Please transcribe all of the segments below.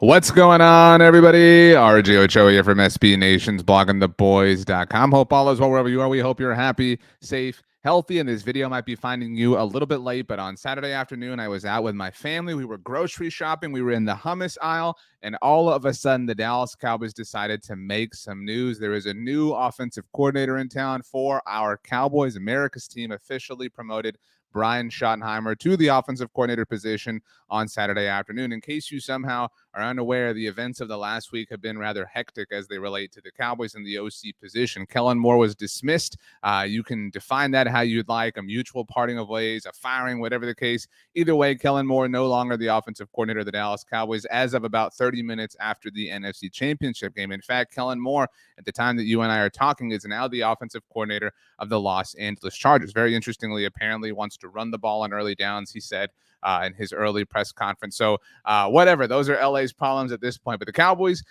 What's going on, everybody? RJ Ochoa here from SB Nation's bloggingtheboys.com. Hope all is well wherever you are. We hope you're happy, safe, healthy. And this video might be finding you a little bit late, but on Saturday afternoon, I was out with my family. We were grocery shopping. We were in the hummus aisle, and all of a sudden, the Dallas Cowboys decided to make some news. There is a new offensive coordinator in town for our Cowboys. America's team officially promoted Brian Schottenheimer to the offensive coordinator position on Saturday afternoon. In case you somehow are unaware, the events of the last week have been rather hectic as they relate to the Cowboys in the OC position. Kellen Moore was dismissed. You can define that how you'd like, a mutual parting of ways, a firing, whatever the case. Either way, Kellen Moore no longer the offensive coordinator of the Dallas Cowboys as of about 30 minutes after the NFC Championship game. In fact, Kellen Moore, at the time that you and I are talking, is now the offensive coordinator of the Los Angeles Chargers. Very interestingly, apparently wants to run the ball on early downs, he said in his early press conference. So whatever, those are LA's problems at this point. But the Cowboys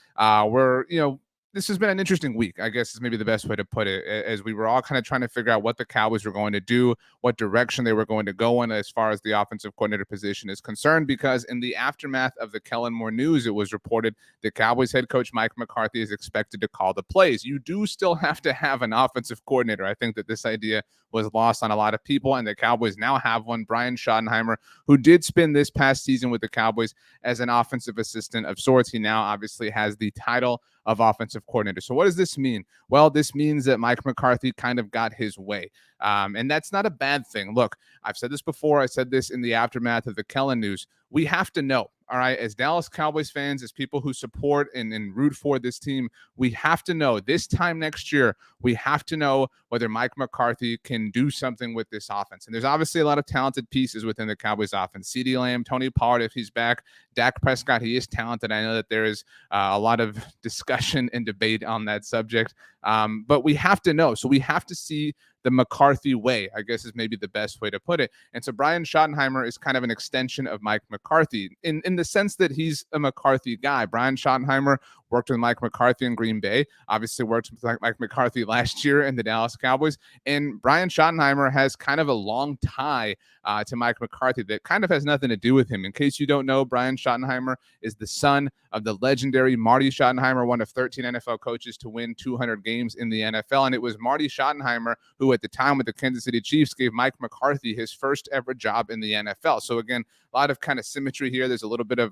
this has been an interesting week, I guess is maybe the best way to put it, as we were all kind of trying to figure out what the Cowboys were going to do, what direction they were going to go in as far as the offensive coordinator position is concerned, because in the aftermath of the Kellen Moore news, it was reported the Cowboys head coach Mike McCarthy is expected to call the plays. You do still have to have an offensive coordinator. I think that this idea was lost on a lot of people, and the Cowboys now have one, Brian Schottenheimer, who did spend this past season with the Cowboys as an offensive assistant of sorts. He now obviously has the title of offensive coordinator. So what does this mean? Well, this means that Mike McCarthy kind of got his way. And that's not a bad thing. Look, I've said this before. I said this in the aftermath of the Kellen news. We have to know, all right, as Dallas Cowboys fans, as people who support and root for this team, we have to know this time next year, we have to know whether Mike McCarthy can do something with this offense. And there's obviously a lot of talented pieces within the Cowboys offense. CeeDee Lamb, Tony Pollard, if he's back, Dak Prescott, he is talented. I know that there is a lot of discussion and debate on that subject, but we have to know. So we have to see the McCarthy way, I guess is maybe the best way to put it. And so Brian Schottenheimer is kind of an extension of Mike McCarthy in the sense that he's a McCarthy guy. Brian Schottenheimer worked with Mike McCarthy in Green Bay, obviously worked with Mike McCarthy last year in the Dallas Cowboys. And Brian Schottenheimer has kind of a long tie to Mike McCarthy that kind of has nothing to do with him. In case you don't know, Brian Schottenheimer is the son of the legendary Marty Schottenheimer, one of 13 NFL coaches to win 200 games in the NFL. And it was Marty Schottenheimer who, at the time with the Kansas City Chiefs, gave Mike McCarthy his first ever job in the NFL. So again, a lot of kind of symmetry here. There's a little bit of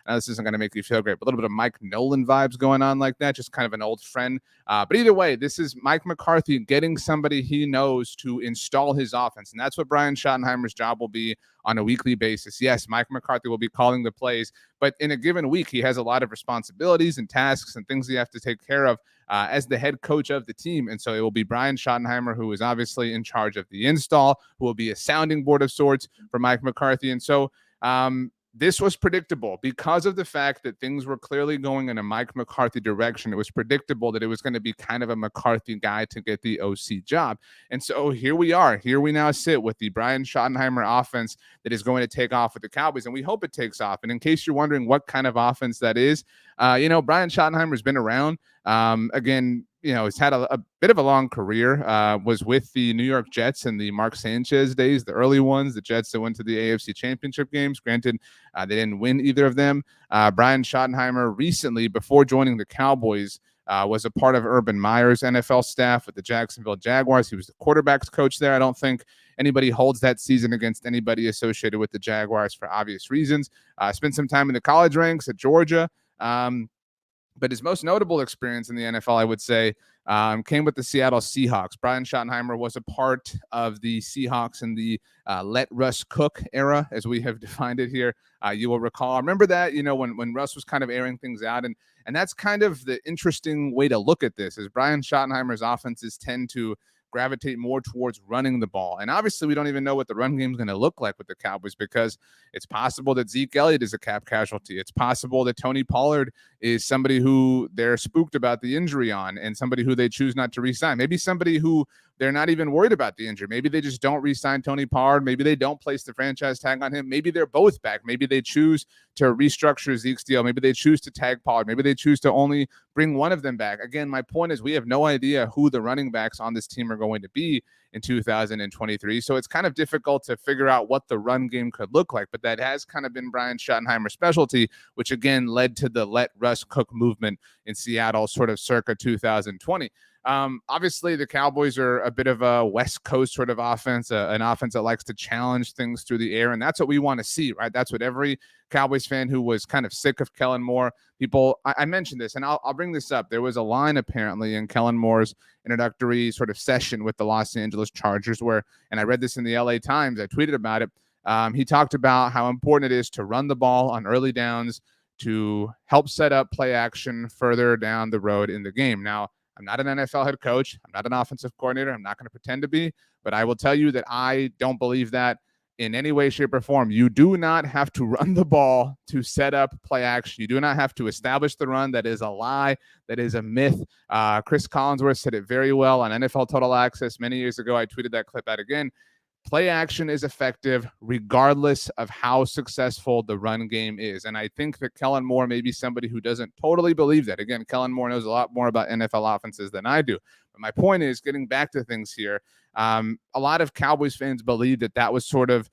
this isn't going to make you feel great, but a little bit of Mike Nolan vibes going on like that, just kind of an old friend. But either way, this is Mike McCarthy getting somebody he knows to install his offense. And that's what Brian Schottenheimer's job will be on a weekly basis. Yes, Mike McCarthy will be calling the plays, but in a given week, he has a lot of responsibilities and tasks and things he has to take care of as the head coach of the team. And so it will be Brian Schottenheimer, who is obviously in charge of the install, who will be a sounding board of sorts for Mike McCarthy. And so this was predictable because of the fact that things were clearly going in a Mike McCarthy direction. It was predictable that it was going to be kind of a McCarthy guy to get the OC job. And so here we are. Here we now sit with the Brian Schottenheimer offense that is going to take off with the Cowboys, and we hope it takes off. And in case you're wondering what kind of offense that is, Brian Schottenheimer's been around. Again, he's had a bit of a long career, was with the New York Jets in the Mark Sanchez days, the early ones, the Jets that went to the AFC Championship games. Granted, they didn't win either of them. Brian Schottenheimer recently, before joining the Cowboys, was a part of Urban Meyer's NFL staff with the Jacksonville Jaguars. He was the quarterback's coach there. I don't think anybody holds that season against anybody associated with the Jaguars for obvious reasons. Spent some time in the college ranks at Georgia. But his most notable experience in the NFL, I would say, came with the Seattle Seahawks. Brian Schottenheimer was a part of the Seahawks in the let Russ cook era, as we have defined it here. You will recall, remember that, when Russ was kind of airing things out. And that's kind of the interesting way to look at this, is Brian Schottenheimer's offenses tend to gravitate more towards running the ball. And obviously, we don't even know what the run game is going to look like with the Cowboys, because it's possible that Zeke Elliott is a cap casualty. It's possible that Tony Pollard is somebody who they're spooked about the injury on and somebody who they choose not to re-sign. Maybe somebody who they're not even worried about the injury. Maybe they just don't re-sign Tony Pollard. Maybe they don't place the franchise tag on him. Maybe they're both back. Maybe they choose to restructure Zeke's deal. Maybe they choose to tag Pollard. Maybe they choose to only bring one of them back. Again, my point is we have no idea who the running backs on this team are going to be in 2023. So it's kind of difficult to figure out what the run game could look like, but that has kind of been Brian Schottenheimer's specialty, which again led to the let Russ cook movement in Seattle sort of circa 2020. Obviously, the Cowboys are a bit of a West Coast sort of offense, an offense that likes to challenge things through the air, and that's what we want to see, right? That's what every Cowboys fan who was kind of sick of Kellen Moore, I mentioned this, and I'll bring this up. There was a line apparently in Kellen Moore's introductory sort of session with the Los Angeles Chargers where, and I read this in the LA Times, I tweeted about it. He talked about how important it is to run the ball on early downs to help set up play action further down the road in the game. Now, I'm not an NFL head coach. I'm not an offensive coordinator. I'm not going to pretend to be, but I will tell you that I don't believe that in any way, shape, or form. You do not have to run the ball to set up play action. You do not have to establish the run. That is a lie. That is a myth. Chris Collinsworth said it very well on NFL Total Access many years ago. I tweeted that clip out again. Play action is effective regardless of how successful the run game is. And I think that Kellen Moore may be somebody who doesn't totally believe that. Again, Kellen Moore knows a lot more about NFL offenses than I do. But my point is, getting back to things here, a lot of Cowboys fans believe that was sort of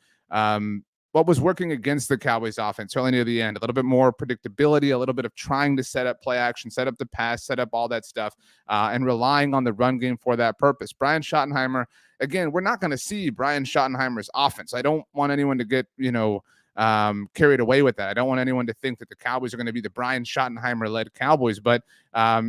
what was working against the Cowboys offense early near the end. A little bit more predictability, a little bit of trying to set up play action, set up the pass, set up all that stuff, and relying on the run game for that purpose. Brian Schottenheimer, again, we're not going to see Brian Schottenheimer's offense. I don't want anyone to get, carried away with that. I don't want anyone to think that the Cowboys are going to be the Brian Schottenheimer-led Cowboys, but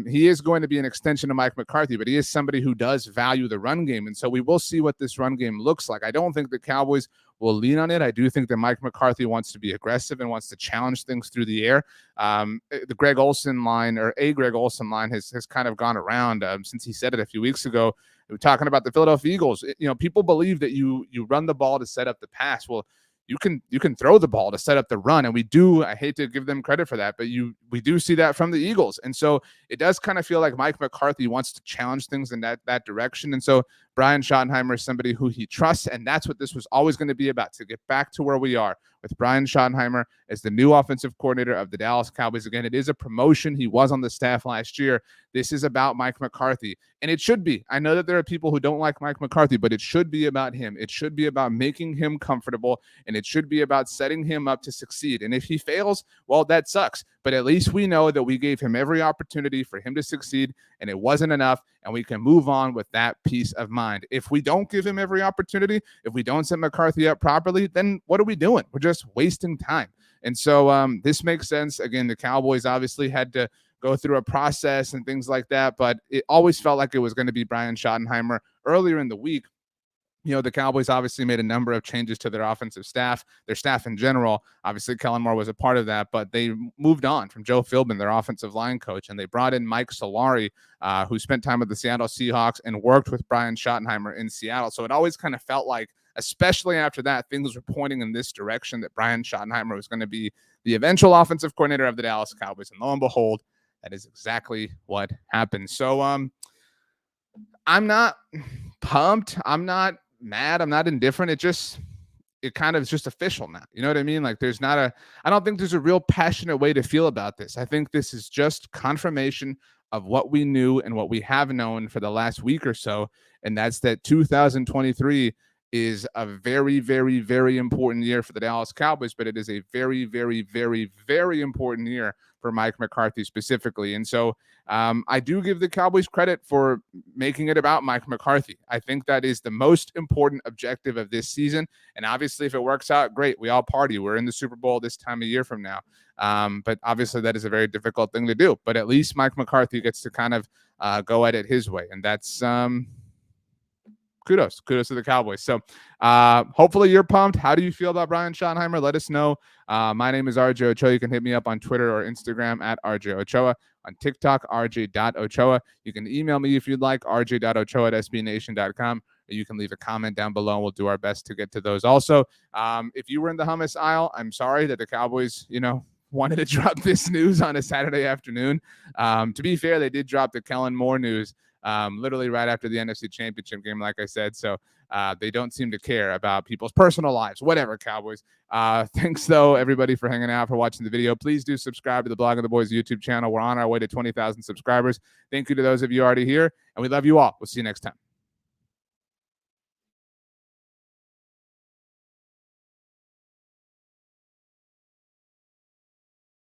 he is going to be an extension of Mike McCarthy, but he is somebody who does value the run game, and so we will see what this run game looks like. I don't think the Cowboys will lean on it. I do think that Mike McCarthy wants to be aggressive and wants to challenge things through the air. The Greg Olsen line, or a Greg Olsen line, has kind of gone around since he said it a few weeks ago. We were talking about the Philadelphia Eagles. People believe that you run the ball to set up the pass. Well, you can throw the ball to set up the run, and we do. I hate to give them credit for that, but we do see that from the Eagles, and so it does kind of feel like Mike McCarthy wants to challenge things in that direction, and so Brian Schottenheimer is somebody who he trusts, and that's what this was always going to be about, to get back to where we are with Brian Schottenheimer as the new offensive coordinator of the Dallas Cowboys. Again, it is a promotion. He was on the staff last year. This is about Mike McCarthy, and it should be. I know that there are people who don't like Mike McCarthy, but it should be about him. It should be about making him comfortable, and it should be about setting him up to succeed. And if he fails, well, that sucks. But at least we know that we gave him every opportunity for him to succeed, and it wasn't enough, and we can move on with that peace of mind. If we don't give him every opportunity, if we don't set McCarthy up properly, then what are we doing? We're just wasting time. And so this makes sense. Again, the Cowboys obviously had to go through a process and things like that, but it always felt like it was going to be Brian Schottenheimer. Earlier in the week, the Cowboys obviously made a number of changes to their offensive staff, their staff in general. Obviously, Kellen Moore was a part of that, but they moved on from Joe Philbin, their offensive line coach, and they brought in Mike Solari, who spent time with the Seattle Seahawks and worked with Brian Schottenheimer in Seattle. So it always kind of felt like, especially after that, things were pointing in this direction, that Brian Schottenheimer was going to be the eventual offensive coordinator of the Dallas Cowboys. And lo and behold, that is exactly what happened. So I'm not pumped. I'm not mad. I'm not indifferent. It kind of is just official now. You know what I mean? Like I don't think there's a real passionate way to feel about this. I think this is just confirmation of what we knew and what we have known for the last week or so. And that's that 2023 is a very, very, very important year for the Dallas Cowboys, but it is a very, very, very, very important year for Mike McCarthy specifically. And so I do give the Cowboys credit for making it about Mike McCarthy. I think that is the most important objective of this season. And obviously, if it works out, great. We all party. We're in the Super Bowl this time of year from now. But obviously, that is a very difficult thing to do. But at least Mike McCarthy gets to kind of go at it his way. And that's kudos to the Cowboys. So hopefully you're pumped. How do you feel about Brian Schottenheimer? Let us know. My name is RJ Ochoa. You can hit me up on Twitter or Instagram at RJ Ochoa. On TikTok, rj.ochoa. You can email me if you'd like, rj.ochoa@sbnation.com. Or you can leave a comment down below, and we'll do our best to get to those. Also, if you were in the hummus aisle, I'm sorry that the Cowboys, wanted to drop this news on a Saturday afternoon. To be fair, they did drop the Kellen Moore news literally right after the NFC Championship game, like I said. So they don't seem to care about people's personal lives. Whatever, Cowboys. Thanks, though, everybody, for hanging out, for watching the video. Please do subscribe to the Blog of the Boys YouTube channel. We're on our way to 20,000 subscribers. Thank you to those of you already here, and we love you all. We'll see you next time.